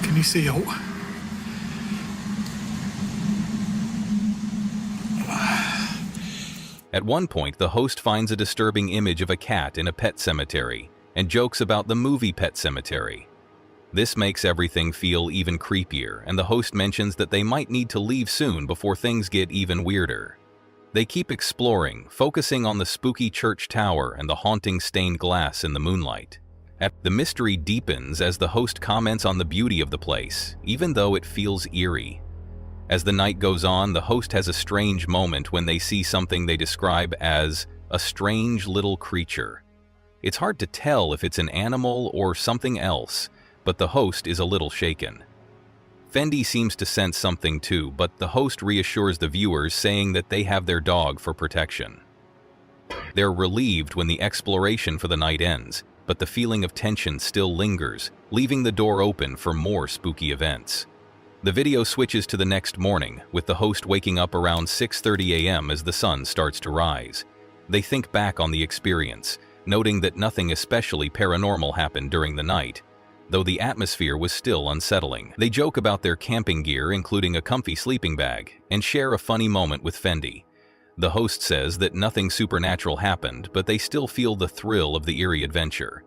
Can you see out? At one point, the host finds a disturbing image of a cat in a pet cemetery and jokes about the movie Pet Sematary. This makes everything feel even creepier, and the host mentions that they might need to leave soon before things get even weirder. They keep exploring, focusing on the spooky church tower and the haunting stained glass in the moonlight. The mystery deepens as the host comments on the beauty of the place, even though it feels eerie. As the night goes on, the host has a strange moment when they see something they describe as a strange little creature. It's hard to tell if it's an animal or something else, but the host is a little shaken. Fendi seems to sense something too, but the host reassures the viewers, saying that they have their dog for protection. They're relieved when the exploration for the night ends, but the feeling of tension still lingers, leaving the door open for more spooky events. The video switches to the next morning, with the host waking up around 6:30 a.m. as the sun starts to rise. They think back on the experience, noting that nothing especially paranormal happened during the night, though the atmosphere was still unsettling. They joke about their camping gear, including a comfy sleeping bag, and share a funny moment with Fendi. The host says that nothing supernatural happened, but they still feel the thrill of the eerie adventure.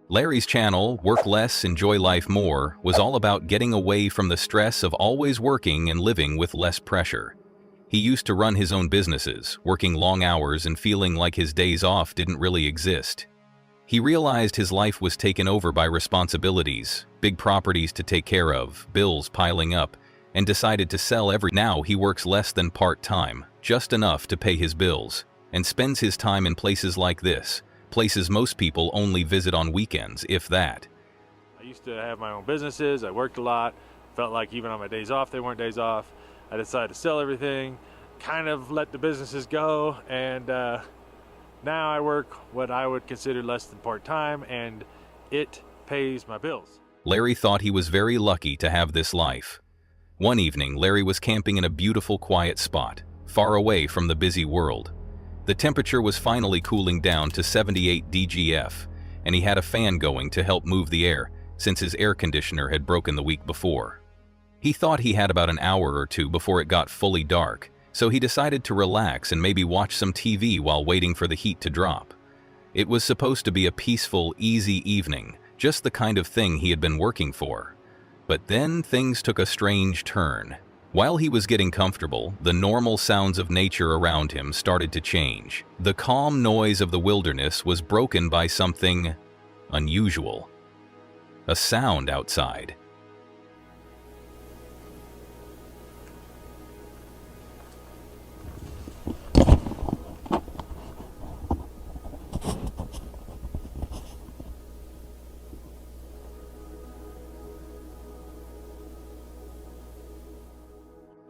Larry's channel, Work Less, Enjoy Life More, was all about getting away from the stress of always working and living with less pressure. He used to run his own businesses, working long hours and feeling like his days off didn't really exist. He realized his life was taken over by responsibilities, big properties to take care of, bills piling up, and decided to sell everything. Now he works less than part-time, just enough to pay his bills, and spends his time in places like this, places most people only visit on weekends, if that. I used to have my own businesses, I worked a lot, felt like even on my days off, they weren't days off. I decided to sell everything, kind of let the businesses go, and now I work what I would consider less than part-time, and it pays my bills. Larry thought he was very lucky to have this life. One evening, Larry was camping in a beautiful, quiet spot, far away from the busy world. The temperature was finally cooling down to 78 DGF, and he had a fan going to help move the air, since his air conditioner had broken the week before. He thought he had about an hour or two before it got fully dark, so he decided to relax and maybe watch some TV while waiting for the heat to drop. It was supposed to be a peaceful, easy evening, just the kind of thing he had been working for. But then things took a strange turn. While he was getting comfortable, the normal sounds of nature around him started to change. The calm noise of the wilderness was broken by something unusual. A sound outside.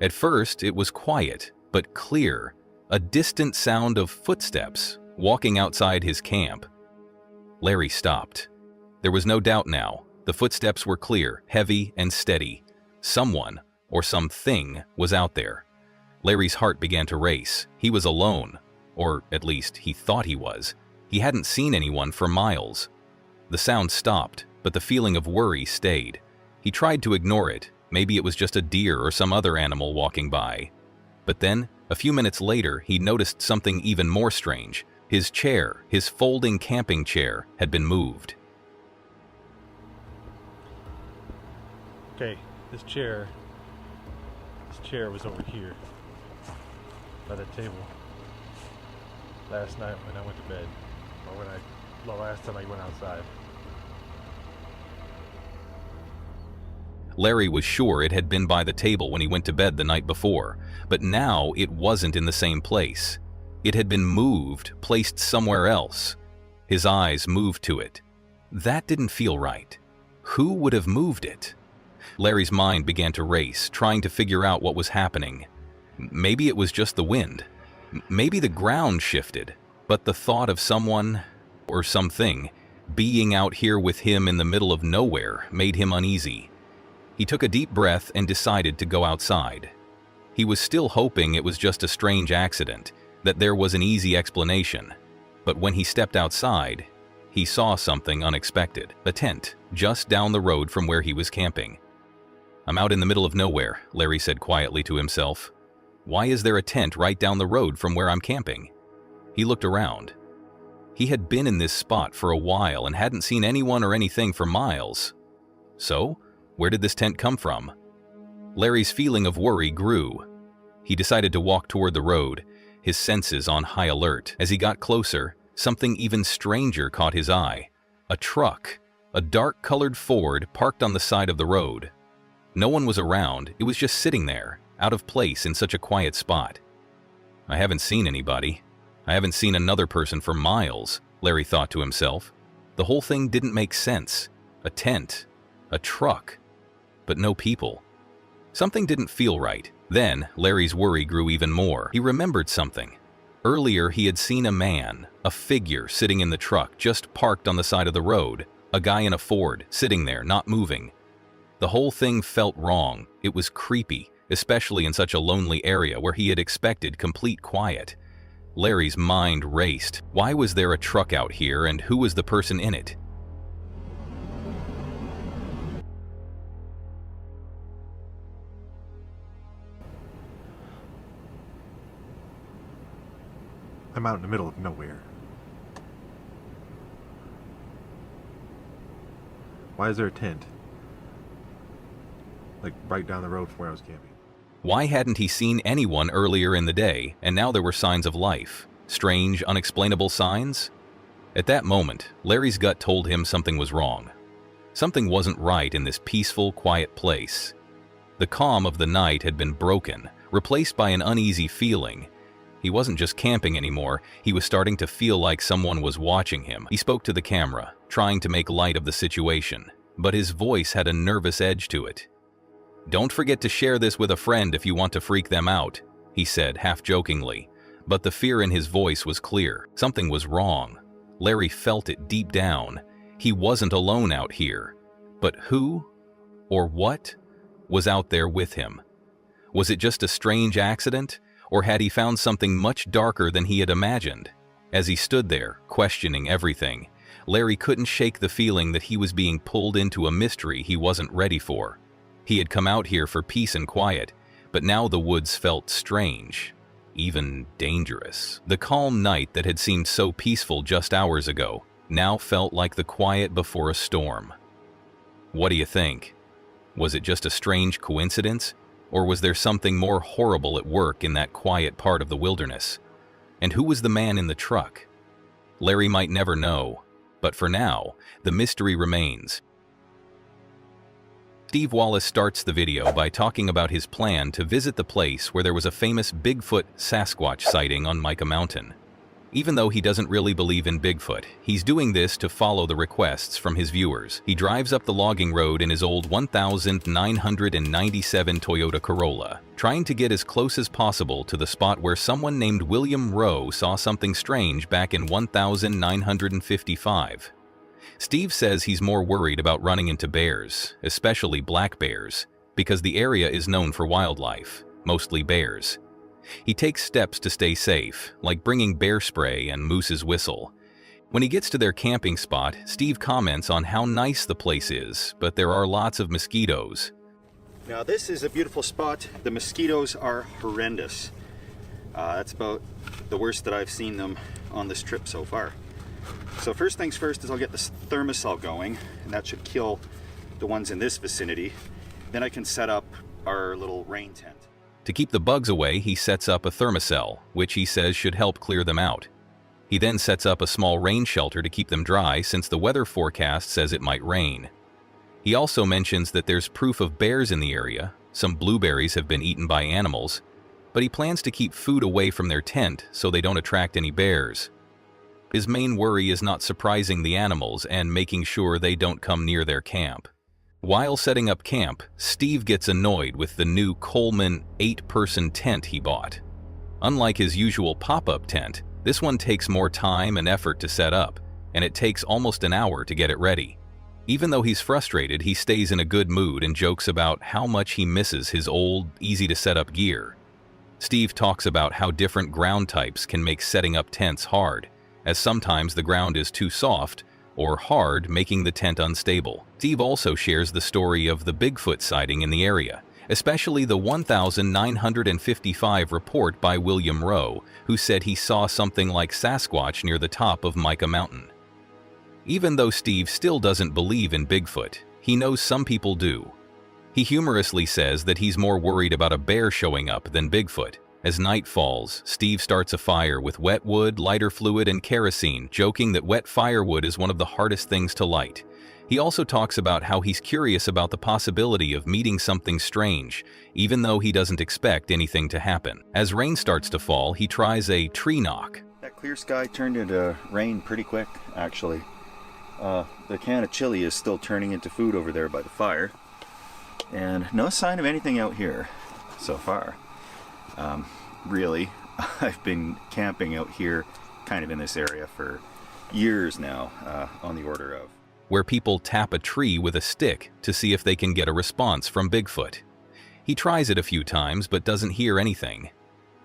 At first, it was quiet, but clear, a distant sound of footsteps walking outside his camp. Larry stopped. There was no doubt now. The footsteps were clear, heavy, and steady. Someone, or something, was out there. Larry's heart began to race. He was alone, or at least he thought he was. He hadn't seen anyone for miles. The sound stopped, but the feeling of worry stayed. He tried to ignore it. Maybe it was just a deer or some other animal walking by. But then, a few minutes later, he noticed something even more strange. His chair, his folding camping chair, had been moved. Okay, this chair was over here by the table last night when I went to bed, or the last time I went outside. Larry was sure it had been by the table when he went to bed the night before, but now it wasn't in the same place. It had been moved, placed somewhere else. His eyes moved to it. That didn't feel right. Who would have moved it? Larry's mind began to race, trying to figure out what was happening. Maybe it was just the wind. Maybe the ground shifted, but the thought of someone, or something, being out here with him in the middle of nowhere made him uneasy. He took a deep breath and decided to go outside. He was still hoping it was just a strange accident, that there was an easy explanation. But when he stepped outside, he saw something unexpected. A tent, just down the road from where he was camping. "I'm out in the middle of nowhere," Larry said quietly to himself. "Why is there a tent right down the road from where I'm camping?" He looked around. He had been in this spot for a while and hadn't seen anyone or anything for miles. So, where did this tent come from? Larry's feeling of worry grew. He decided to walk toward the road, his senses on high alert. As he got closer, something even stranger caught his eye. A truck, a dark-colored Ford parked on the side of the road. No one was around, it was just sitting there, out of place in such a quiet spot. "I haven't seen anybody. I haven't seen another person for miles," Larry thought to himself. The whole thing didn't make sense. A tent, a truck, but no people. Something didn't feel right. Then, Larry's worry grew even more. He remembered something. Earlier, he had seen a man, a figure sitting in the truck just parked on the side of the road, a guy in a Ford, sitting there, not moving. The whole thing felt wrong. It was creepy, especially in such a lonely area where he had expected complete quiet. Larry's mind raced. Why was there a truck out here, and who was the person in it? I'm out in the middle of nowhere. Why is there a tent? Like right down the road from where I was camping. Why hadn't he seen anyone earlier in the day, and now there were signs of life? Strange, unexplainable signs? At that moment, Larry's gut told him something was wrong. Something wasn't right in this peaceful, quiet place. The calm of the night had been broken, replaced by an uneasy feeling. He wasn't just camping anymore, he was starting to feel like someone was watching him. He spoke to the camera, trying to make light of the situation, but his voice had a nervous edge to it. "Don't forget to share this with a friend if you want to freak them out," he said half-jokingly, but the fear in his voice was clear. Something was wrong. Larry felt it deep down. He wasn't alone out here. But who, or what, was out there with him? Was it just a strange accident? Or had he found something much darker than he had imagined? As he stood there, questioning everything, Larry couldn't shake the feeling that he was being pulled into a mystery he wasn't ready for. He had come out here for peace and quiet, but now the woods felt strange, even dangerous. The calm night that had seemed so peaceful just hours ago now felt like the quiet before a storm. What do you think? Was it just a strange coincidence? Or was there something more horrible at work in that quiet part of the wilderness? And who was the man in the truck? Larry might never know, but for now, the mystery remains. Steve Wallace starts the video by talking about his plan to visit the place where there was a famous Bigfoot Sasquatch sighting on Mica Mountain. Even though he doesn't really believe in Bigfoot, he's doing this to follow the requests from his viewers. He drives up the logging road in his old 1997 Toyota Corolla, trying to get as close as possible to the spot where someone named William Rowe saw something strange back in 1955. Steve says he's more worried about running into bears, especially black bears, because the area is known for wildlife, mostly bears. He takes steps to stay safe, like bringing bear spray and Moose's whistle. When he gets to their camping spot, Steve comments on how nice the place is, but there are lots of mosquitoes. Now this is a beautiful spot. The mosquitoes are horrendous. That's about the worst that I've seen them on this trip so far. So first things first is I'll get this thermosol going, and that should kill the ones in this vicinity. Then I can set up our little rain tent. To keep the bugs away, he sets up a thermocell, which he says should help clear them out. He then sets up a small rain shelter to keep them dry since the weather forecast says it might rain. He also mentions that there's proof of bears in the area, some blueberries have been eaten by animals, but he plans to keep food away from their tent so they don't attract any bears. His main worry is not surprising the animals and making sure they don't come near their camp. While setting up camp, Steve gets annoyed with the new Coleman 8-person tent he bought. Unlike his usual pop-up tent, this one takes more time and effort to set up, and it takes almost an hour to get it ready. Even though he's frustrated, he stays in a good mood and jokes about how much he misses his old, easy-to-set-up gear. Steve talks about how different ground types can make setting up tents hard, as sometimes the ground is too soft or hard, making the tent unstable. Steve also shares the story of the Bigfoot sighting in the area, especially the 1955 report by William Rowe, who said he saw something like Sasquatch near the top of Mica Mountain. Even though Steve still doesn't believe in Bigfoot, he knows some people do. He humorously says that he's more worried about a bear showing up than Bigfoot. As night falls, Steve starts a fire with wet wood, lighter fluid, and kerosene, joking that wet firewood is one of the hardest things to light. He also talks about how he's curious about the possibility of meeting something strange, even though he doesn't expect anything to happen. As rain starts to fall, he tries a tree knock. That clear sky turned into rain pretty quick, actually. The can of chili is still turning into food over there by the fire. And no sign of anything out here so far. Really, I've been camping out here kind of in this area for years now, on the order of. Where people tap a tree with a stick to see if they can get a response from Bigfoot. He tries it a few times but doesn't hear anything.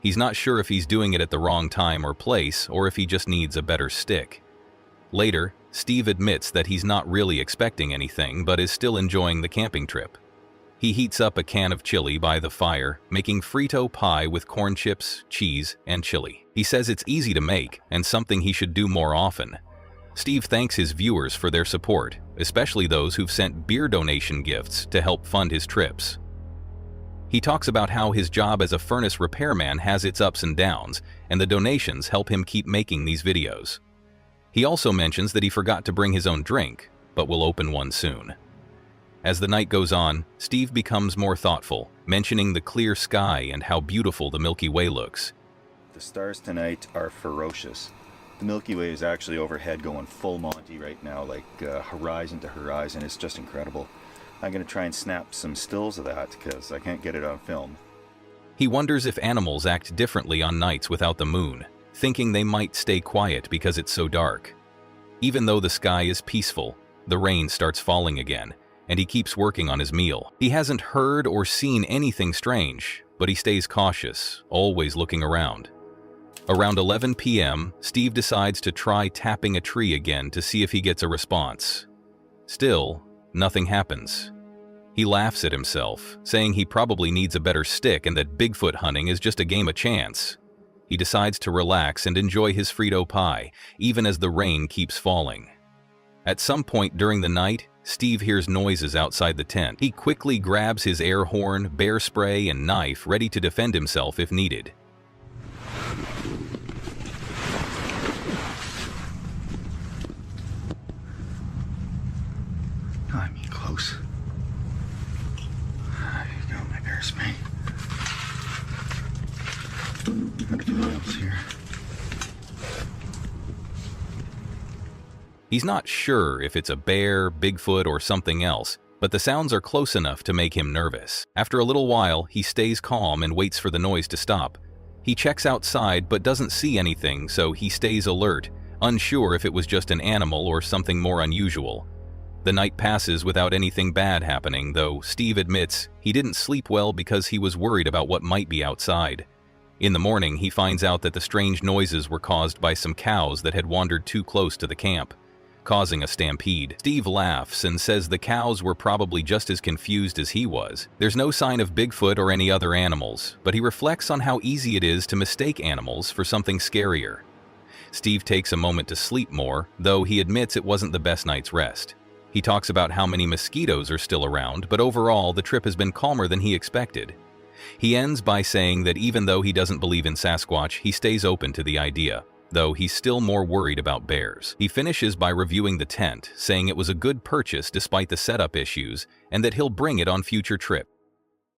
He's not sure if he's doing it at the wrong time or place or if he just needs a better stick. Later, Steve admits that he's not really expecting anything but is still enjoying the camping trip. He heats up a can of chili by the fire, making Frito pie with corn chips, cheese, and chili. He says it's easy to make and something he should do more often. Steve thanks his viewers for their support, especially those who've sent beer donation gifts to help fund his trips. He talks about how his job as a furnace repairman has its ups and downs, and the donations help him keep making these videos. He also mentions that he forgot to bring his own drink, but will open one soon. As the night goes on, Steve becomes more thoughtful, mentioning the clear sky and how beautiful the Milky Way looks. The stars tonight are ferocious. The Milky Way is actually overhead going full Monty right now, like horizon to horizon. It's just incredible. I'm going to try and snap some stills of that because I can't get it on film. He wonders if animals act differently on nights without the moon, thinking they might stay quiet because it's so dark. Even though the sky is peaceful, the rain starts falling again, and he keeps working on his meal. He hasn't heard or seen anything strange, but he stays cautious, always looking around. Around 11 p.m., Steve decides to try tapping a tree again to see if he gets a response. Still, nothing happens. He laughs at himself, saying he probably needs a better stick and that Bigfoot hunting is just a game of chance. He decides to relax and enjoy his Frito pie, even as the rain keeps falling. At some point during the night, Steve hears noises outside the tent. He quickly grabs his air horn, bear spray, and knife, ready to defend himself if needed. I'm getting close. There you go, my bear spray. Everything else here. He's not sure if it's a bear, Bigfoot, or something else, but the sounds are close enough to make him nervous. After a little while, he stays calm and waits for the noise to stop. He checks outside but doesn't see anything, so he stays alert, unsure if it was just an animal or something more unusual. The night passes without anything bad happening, though Steve admits he didn't sleep well because he was worried about what might be outside. In the morning, he finds out that the strange noises were caused by some cows that had wandered too close to the camp, causing a stampede. Steve laughs and says the cows were probably just as confused as he was. There's no sign of Bigfoot or any other animals, but he reflects on how easy it is to mistake animals for something scarier. Steve takes a moment to sleep more, though he admits it wasn't the best night's rest. He talks about how many mosquitoes are still around, but overall the trip has been calmer than he expected. He ends by saying that even though he doesn't believe in Sasquatch, he stays open to the idea, though he's still more worried about bears. He finishes by reviewing the tent, saying it was a good purchase despite the setup issues, and that he'll bring it on future trips.